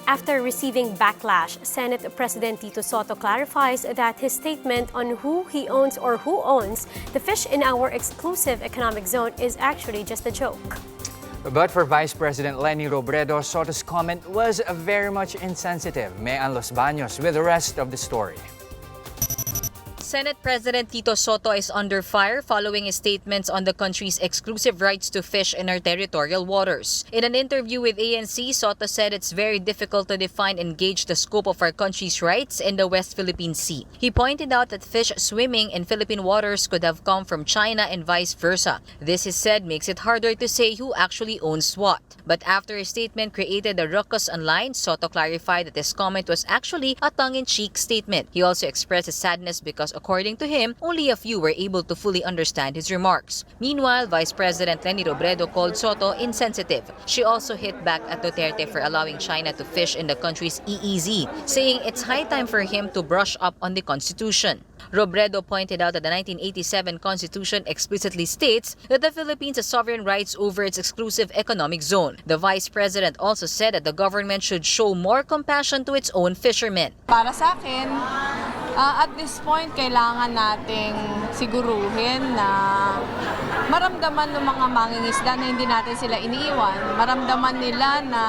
After receiving backlash, Senate President Tito Sotto clarifies that his statement on who he owns or who owns the fish in our exclusive economic zone is actually just a joke. But for Vice President Leni Robredo, Soto's comment was very much insensitive. Mean Los Baños with the rest of the story. Senate President Tito Sotto is under fire following his statements on the country's exclusive rights to fish in our territorial waters. In an interview with ANC, Sotto said it's very difficult to define and gauge the scope of our country's rights in the West Philippine Sea. He pointed out that fish swimming in Philippine waters could have come from China and vice versa. This, he said, makes it harder to say who actually owns what. But after his statement created a ruckus online, Sotto clarified that his comment was actually a tongue-in-cheek statement. He also expressed his sadness because, according to him, only a few were able to fully understand his remarks. Meanwhile, Vice President Leni Robredo called Sotto insensitive. She also hit back at Duterte for allowing China to fish in the country's EEZ, saying it's high time for him to brush up on the Constitution. Robredo pointed out that the 1987 Constitution explicitly states that the Philippines has sovereign rights over its exclusive economic zone. The Vice President also said that the government should show more compassion to its own fishermen. Para sa akin, at this point, kailangan nating siguruhin na maramdaman ng mga mangingisda na hindi natin sila iniiwan. Maramdaman nila na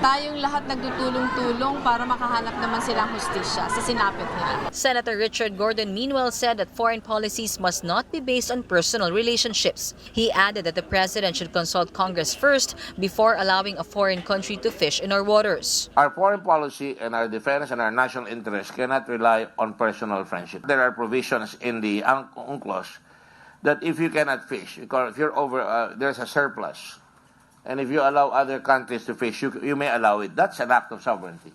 tayong lahat nagtutulong-tulong para makahanap naman silang hustisya sa sinapit nila. Senator Richard Gordon meanwhile said that foreign policies must not be based on personal relationships. He added that the president should consult Congress first before allowing a foreign country to fish in our waters. Our foreign policy and our defense and our national interests cannot rely on personal friendship. There are provisions in the UNCLOS that if you cannot fish, because if you're over, there's a surplus, and if you allow other countries to fish, you may allow it. That's an act of sovereignty.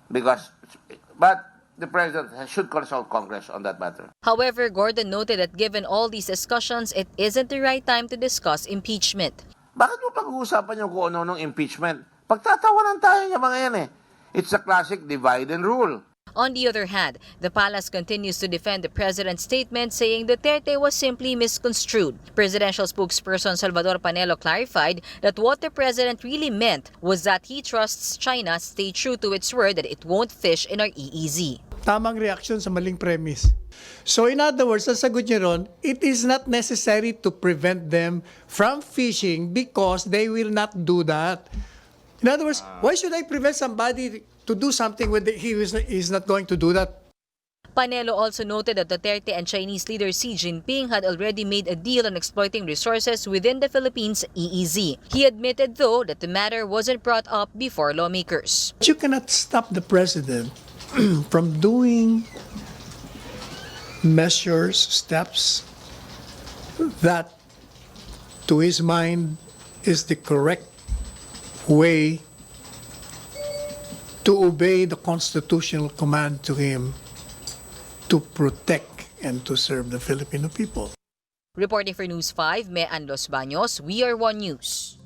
But the president should consult Congress on that matter. However, Gordon noted that given all these discussions, it isn't the right time to discuss impeachment. Bakit mo pag-uusapan yung kung ano ng impeachment? Pagtatawanan tayo niya mga yan eh. It's a classic divide and rule. On the other hand, the palace continues to defend the president's statement, saying Duterte was simply misconstrued. Presidential spokesperson Salvador Panelo clarified that what the president really meant was that he trusts China stay true to its word that it won't fish in our EEZ. Tamang reaksyon sa maling premise. So in other words, ang sagot niya ron, it is not necessary to prevent them from fishing because they will not do that. In other words, why should I prevent somebody to do something when he is not going to do that? Panelo also noted that Duterte and Chinese leader Xi Jinping had already made a deal on exploiting resources within the Philippines' EEZ. He admitted, though, that the matter wasn't brought up before lawmakers. You cannot stop the president from doing measures, steps that, to his mind, is the correct way to obey the constitutional command to him to protect and to serve the Filipino people. Reporting for News 5, Mean Los Baños, We Are One News.